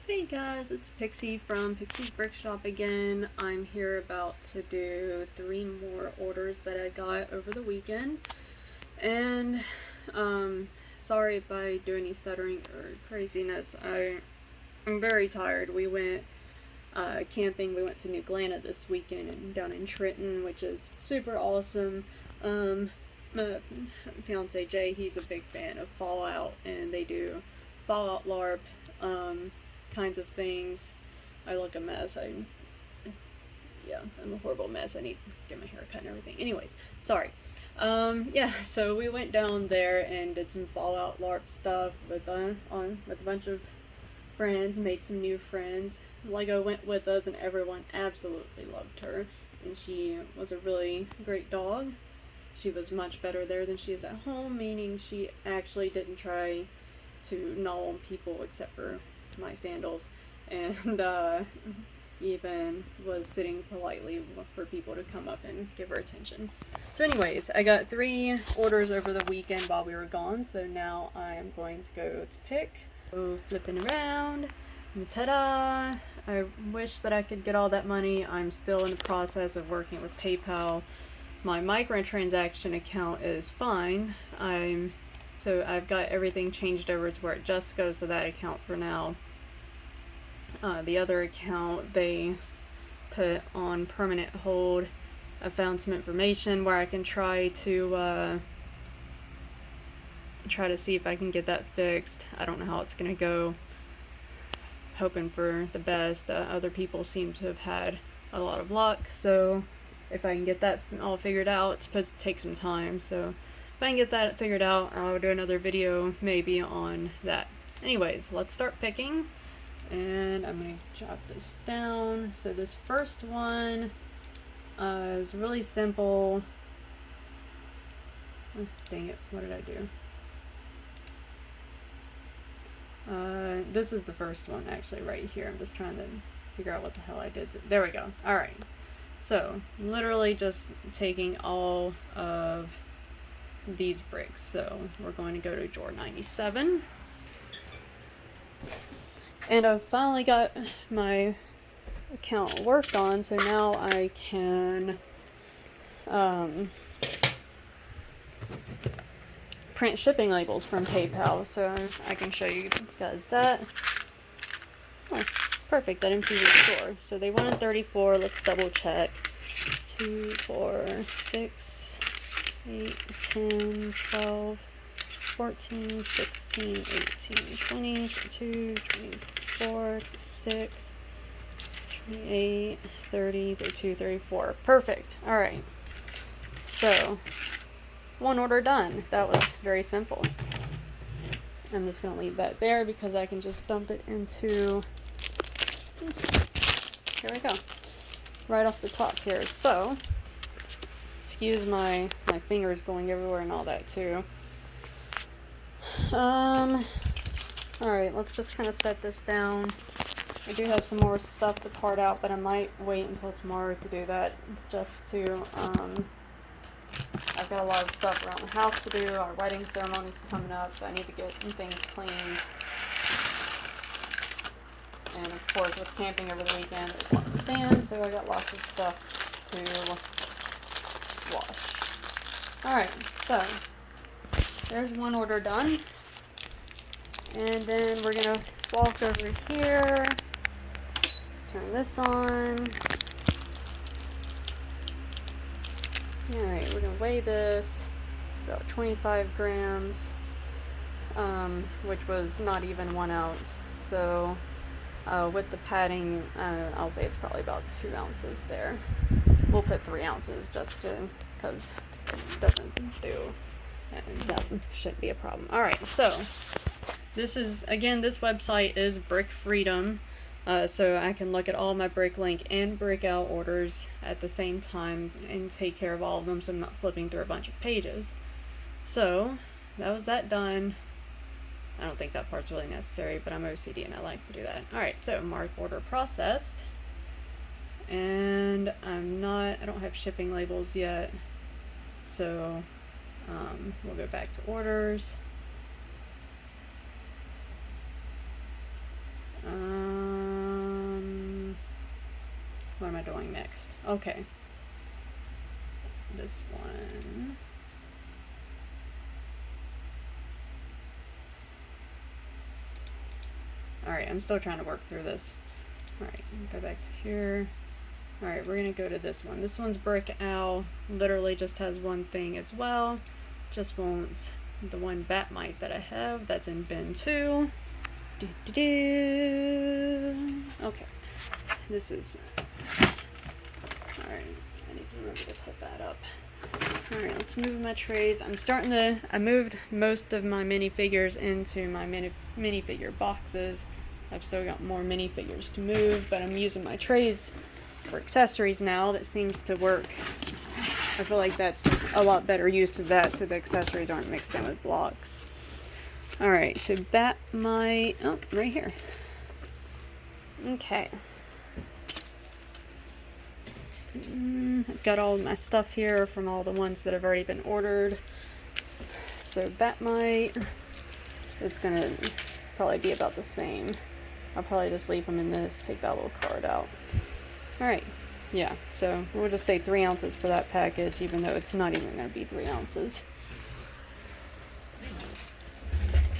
Hey guys, it's Pixie from Pixie's Brick Shop again. I'm here about to do 3 more orders that I got over the weekend. And, sorry if I do any stuttering or craziness. I'm very tired. We went camping. We went to New Glenna this weekend and down in Trenton, which is super awesome. My fiance Jay, he's a big fan of Fallout, and they do Fallout LARP, kinds of things. I look a mess. I'm a horrible mess. I need to get my hair cut and everything. Anyways, sorry. Yeah, so we went down there and did some Fallout LARP stuff with a bunch of friends, made some new friends. Lego went with us and everyone absolutely loved her. And she was a really great dog. She was much better there than she is at home, meaning she actually didn't try to gnaw on people except for my sandals, and even was sitting politely for people to come up and give her attention. So anyways, I got 3 orders over the weekend while we were gone, so now I am going to go to pick. So flipping around, and ta-da! I wish that I could get all that money. I'm still in the process of working with PayPal. My microtransaction account is fine. So I've got everything changed over to where it just goes to that account for now. The other account they put on permanent hold. I found some information where I can try to see if I can get that fixed. I don't know how it's gonna go. Hoping for the best. Other people seem to have had a lot of luck, so if I can get that all figured out, it's supposed to take some time, so if I can get that figured out, I'll do another video maybe on that. Anyways, let's start picking, and I'm going to jot this down. So this first one is really simple. Oh, dang it, what did I do? This is the first one actually right here. I'm just trying to figure out what the hell I did. There we go. Alright. So, literally just taking all of these bricks. So, we're going to go to drawer 97. And I've finally got my account worked on, so now I can print shipping labels from PayPal. So, I can show you guys that. Oh, perfect, that empties the store. So they wanted 34, let's double check. 2, 4, 6, 8, 10, 12, 14, 16, 18, 20, 22, 24, 26, 28, 30, 32, 34. Perfect. Alright. So, 1 order done. That was very simple. I'm just going to leave that there because I can just dump it into, here we go, right off the top here. So, excuse my fingers going everywhere and all that too. Alright, let's just kind of set this down. I do have some more stuff to part out, but I might wait until tomorrow to do that, just to, I've got a lot of stuff around the house to do. Our wedding ceremony's coming up, so I need to get things cleaned. And of course, with camping over the weekend, there's a lot of sand, so I got lots of stuff to wash. Alright, so there's 1 order done. And then we're gonna walk over here, turn this on. Alright, we're going to weigh this, about 25 grams, which was not even 1 ounce. So, with the padding, I'll say it's probably about 2 ounces there. We'll put 3 ounces just because it doesn't do, that shouldn't be a problem. Alright, so, this website is Brick Freedom. So I can look at all my Bricklink and Brickout orders at the same time and take care of all of them, so I'm not flipping through a bunch of pages. So, that was that done. I don't think that part's really necessary, but I'm OCD and I like to do that. Alright, so mark order processed. And I don't have shipping labels yet. So, we'll go back to orders. what am I doing next? Okay. This one. Alright, I'm still trying to work through this. Alright, go back to here. Alright, we're gonna go to this one. This one's Brick Owl. Literally just has one thing as well. Just wants the one Batmite that I have. That's in bin 2. Okay. This is... Alright, I need to remember to put that up. Alright, let's move my trays. I moved most of my minifigures into my minifigure boxes. I've still got more minifigures to move, but I'm using my trays for accessories now. That seems to work. I feel like that's a lot better use of that, so the accessories aren't mixed in with blocks. Alright, so Batmite... Oh, right here. Okay. I've got all my stuff here from all the ones that have already been ordered. So Batmite is gonna probably be about the same. I'll probably just leave them in this, take that little card out. Alright, yeah, so we'll just say 3 ounces for that package, even though it's not even gonna be 3 ounces.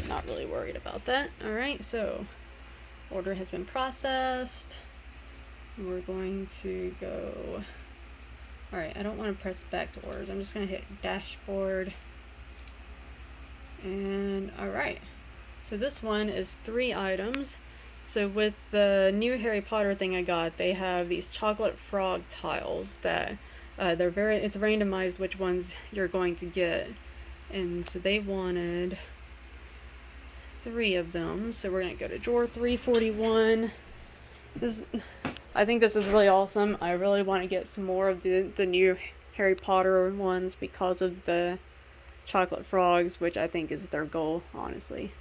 Not really worried about that. Alright, so order has been processed. We're going to go... Alright, I don't want to press back to orders. I'm just going to hit dashboard. And alright. So this one is 3 items. So with the new Harry Potter thing I got, they have these chocolate frog tiles that it's randomized which ones you're going to get. And so they wanted 3 of them. So we're going to go to drawer 341. I think this is really awesome. I really want to get some more of the new Harry Potter ones because of the chocolate frogs, which I think is their goal, honestly.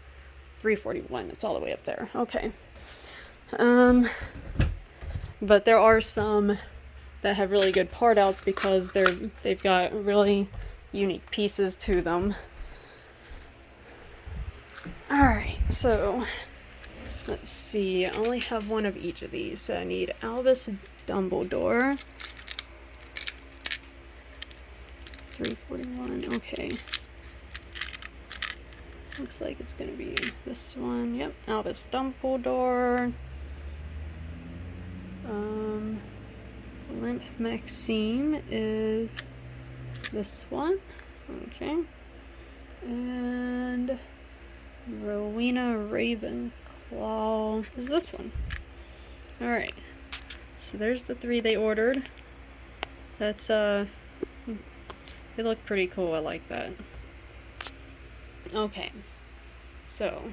341, it's all the way up there. Okay. But there are some that have really good part outs because they've got really unique pieces to them. Alright, so let's see, I only have one of each of these, so I need Albus Dumbledore. 341, okay. Looks like it's gonna be this one, yep, Albus Dumbledore. Limp Maxime is this one, okay. And Rowena Ravenclaw is this one. Alright. So there's the 3 they ordered. That's, they look pretty cool. I like that. Okay. So,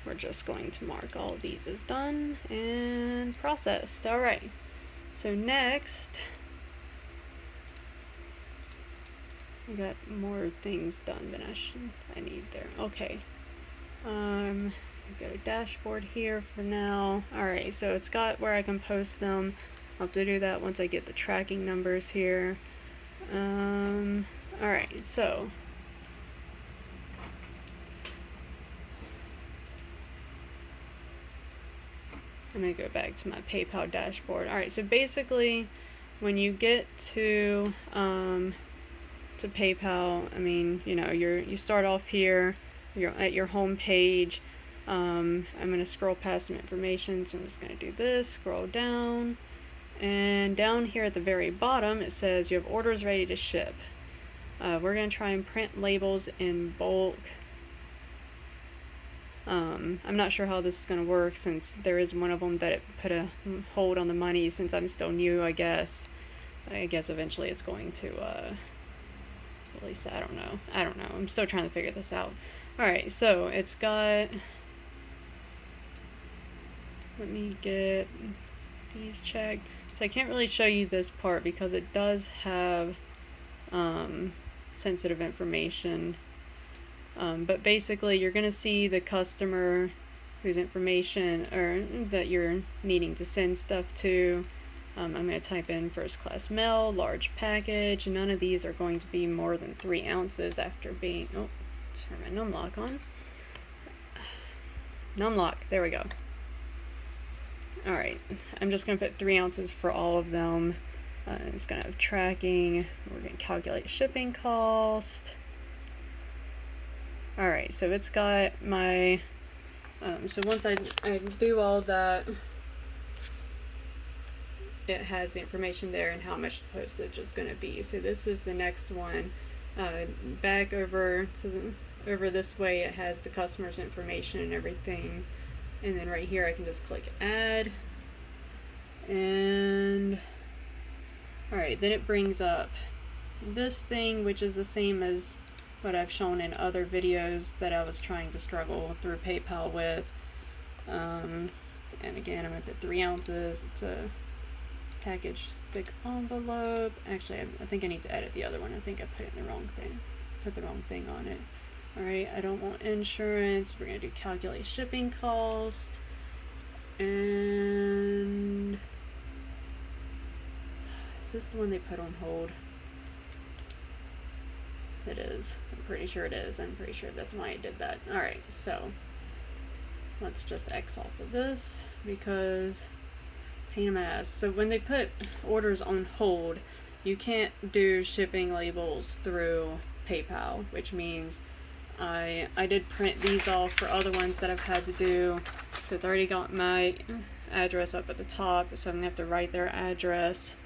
we're just going to mark all of these as done and processed. Alright. So next, we got more things done than I need there. Okay. Go to dashboard here for now. Alright, so it's got where I can post them. I'll have to do that once I get the tracking numbers here. Alright, so I'm gonna go back to my PayPal dashboard. Alright, so basically when you get to PayPal, I mean, you know, you start off here, you're at your home page. I'm going to scroll past some information, so I'm just going to do this, scroll down, and down here at the very bottom it says you have orders ready to ship. We're going to try and print labels in bulk. I'm not sure how this is going to work since there is one of them that it put a hold on the money since I'm still new, I guess. I guess eventually it's going to, at least I don't know. I'm still trying to figure this out. Alright, so it's got... Let me get these checked. So I can't really show you this part because it does have sensitive information. But basically you're going to see the customer whose information or that you're needing to send stuff to. I'm going to type in first class mail, large package. None of these are going to be more than 3 ounces after being... Oh, turn my numlock on. Numlock, there we go. Alright, I'm just going to put 3 ounces for all of them. It's going to have tracking. We're going to calculate shipping cost. Alright, so it's got my, so once I do all that, it has the information there and how much the postage is going to be. So this is the next one. Back over to over this way, it has the customer's information and everything. And then right here, I can just click add. And alright, then it brings up this thing, which is the same as what I've shown in other videos that I was trying to struggle through PayPal with. And again, I'm going to put 3 ounces. It's a package thick envelope. Actually, I think I need to edit the other one. I think I put the wrong thing on it. Alright, I don't want insurance. We're going to do calculate shipping cost. And is this the one they put on hold? It is. I'm pretty sure it is. I'm pretty sure that's why I did that. Alright, so let's just X off of this because pain in my ass. So when they put orders on hold, you can't do shipping labels through PayPal, which means I did print these off for other ones that I've had to do. So it's already got my address up at the top, so I'm gonna have to write their address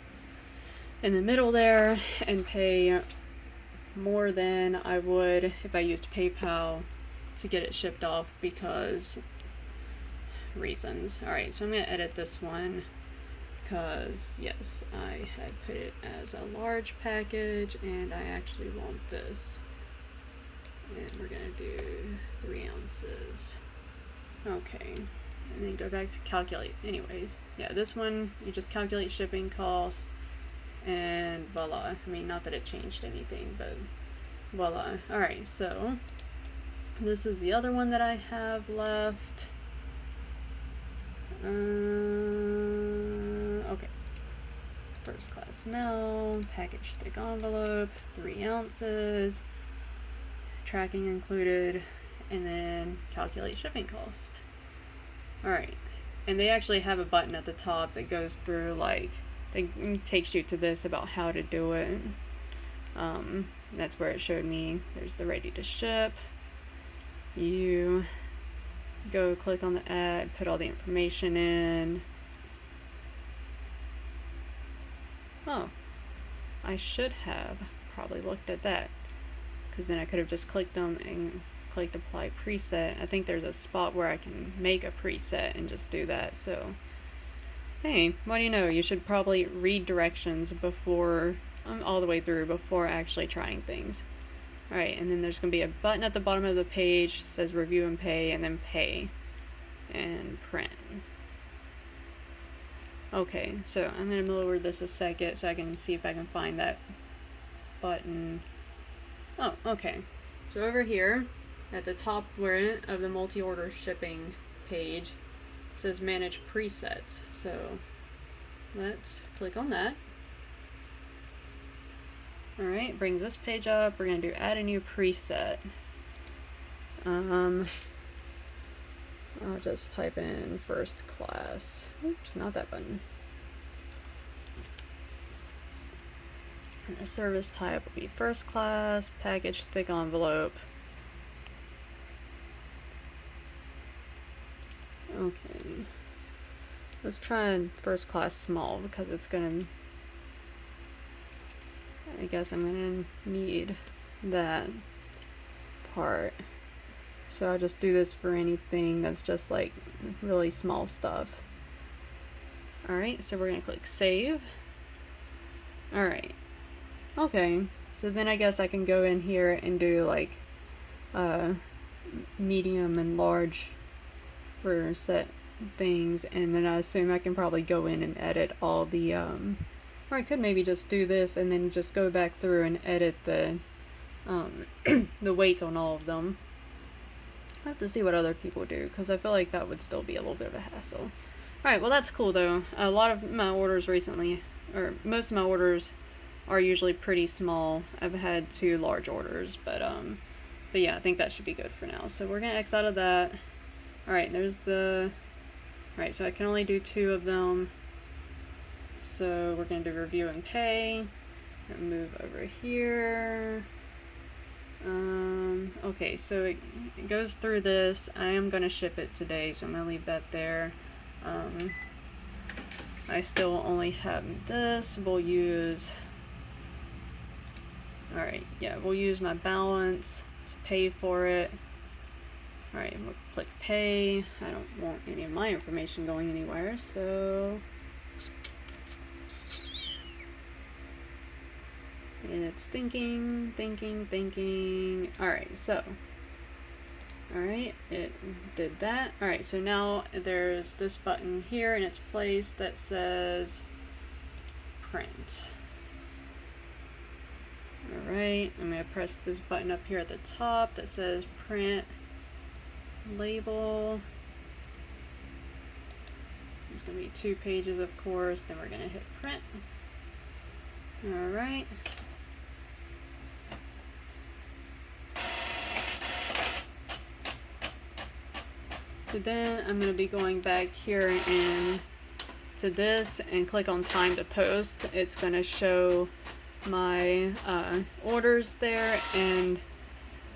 in the middle there and pay more than I would if I used PayPal to get it shipped off because reasons. Alright, so I'm gonna edit this one because yes, I had put it as a large package and I actually want this. And we're gonna do 3 ounces. Okay, and then go back to calculate. Anyways, yeah, this one, you just calculate shipping cost, and voila. I mean, not that it changed anything, but voila. Alright, so this is the other one that I have left. Okay. First class mail, package thick envelope, 3 ounces. Tracking included, and then calculate shipping cost. Alright, and they actually have a button at the top that goes through, like, it takes you to this about how to do it. That's where it showed me. There's the ready to ship. You go click on the ad, put all the information in. Oh, I should have probably looked at that, because then I could have just clicked them and clicked apply preset. I think there's a spot where I can make a preset and just do that. So hey, what do you know, you should probably read directions before all the way through before actually trying things. Alright, and then there's going to be a button at the bottom of the page that says review and pay, and then pay and print. Okay, so I'm going to lower this a second so I can see if I can find that button. Oh, okay. So over here, at the top of the multi-order shipping page, it says manage presets. So let's click on that. Alright, brings this page up. We're going to do add a new preset. I'll just type in first class. Oops, not that button. And the service type will be first class, package thick envelope. Okay. Let's try first class small because it's gonna, I guess I'm gonna need that part. So I'll just do this for anything that's just like really small stuff. Alright, so we're gonna click save. Alright. Okay, so then I guess I can go in here and do like medium and large for set things, and then I assume I can probably go in and edit all the or I could maybe just do this and then just go back through and edit the the weights on all of them. I have to see what other people do because I feel like that would still be a little bit of a hassle. Alright, well that's cool though. A lot of my orders recently, or most of my orders, are usually pretty small. I've had 2 large orders, but yeah, I think that should be good for now. So we're gonna X out of that. Alright, there's the Alright, so I can only do 2 of them. So we're going to do review and pay. Move over here. Okay, so it goes through this. I am going to ship it today, so I'm going to leave that there. I still only have this. We'll use... Alright, yeah, we'll use my balance to pay for it. Alright, we'll click pay. I don't want any of my information going anywhere, so... And it's thinking. Alright, so. Alright, it did that. Alright, so now there's this button here in its place that says print. Alright, I'm going to press this button up here at the top that says print label. There's going to be 2 pages, of course. Then we're going to hit print. Alright. So then I'm going to be going back here and to this and click on time to post. It's going to show my orders there, and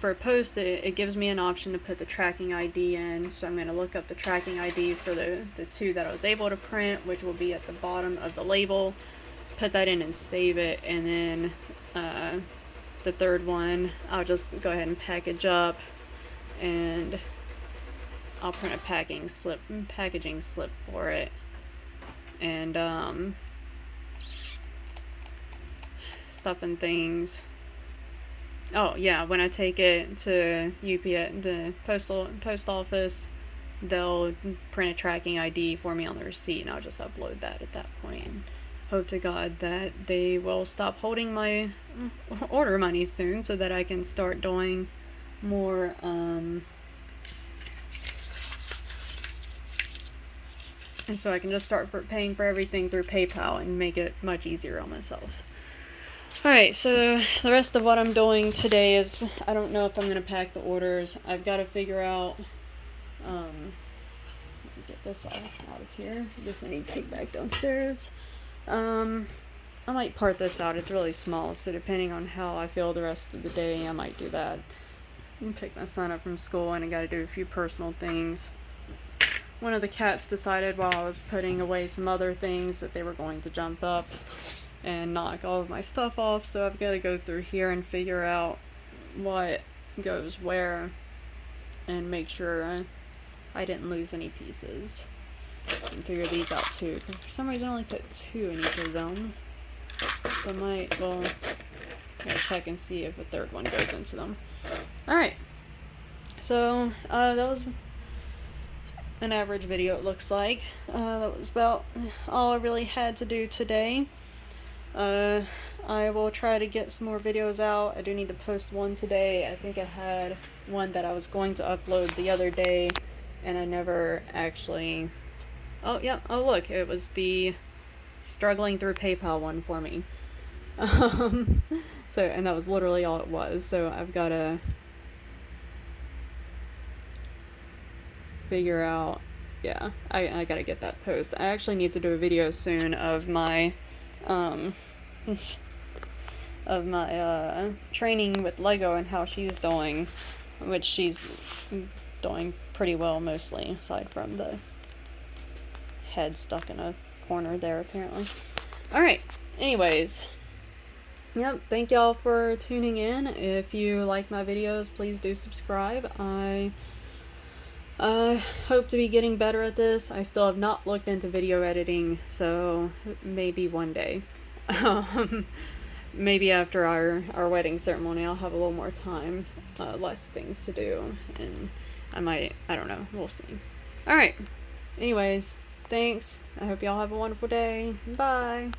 for post it gives me an option to put the tracking ID in. So I'm going to look up the tracking ID for the 2 that I was able to print, which will be at the bottom of the label. Put that in and save it, and then the 3rd one I'll just go ahead and package up, and I'll print a packaging slip for it, and stuff and things. Oh yeah, when I take it to UPS, the post office, they'll print a tracking ID for me on the receipt, and I'll just upload that at that point. And hope to God that they will stop holding my order money soon, so that I can start doing more and so I can just start paying for everything through PayPal and make it much easier on myself. Alright, so the rest of what I'm doing today is, I don't know if I'm going to pack the orders. I've got to figure out, let me get this out of here. This I need to take back downstairs. I might part this out. It's really small, so depending on how I feel the rest of the day, I might do that. Pick my son up from school, and I got to do a few personal things. One of the cats decided while I was putting away some other things that they were going to jump up and knock all of my stuff off, so I've got to go through here and figure out what goes where and make sure I didn't lose any pieces. And figure these out too, because for some reason I only put 2 in each of them. So I might, well, I'll check and see if a 3rd one goes into them. Alright, so that was an average video, it looks like. That was about all I really had to do today. I will try to get some more videos out. I do need to post one today. I think I had one that I was going to upload the other day, and I never actually... Oh, yeah. Oh, look. It was the struggling through PayPal one for me. So, and that was literally all it was. So I've got to figure out... Yeah, I got to get that post. I actually need to do a video soon of my... training with Lego and how she's doing, which she's doing pretty well mostly, aside from the head stuck in a corner there apparently. Alright, anyways, yep, thank y'all for tuning in. If you like my videos, please do subscribe. I hope to be getting better at this. I still have not looked into video editing, so maybe one day. Maybe after our wedding ceremony I'll have a little more time, less things to do, and I don't know, we'll see. Alright, anyways, thanks. I hope y'all have a wonderful day. Bye.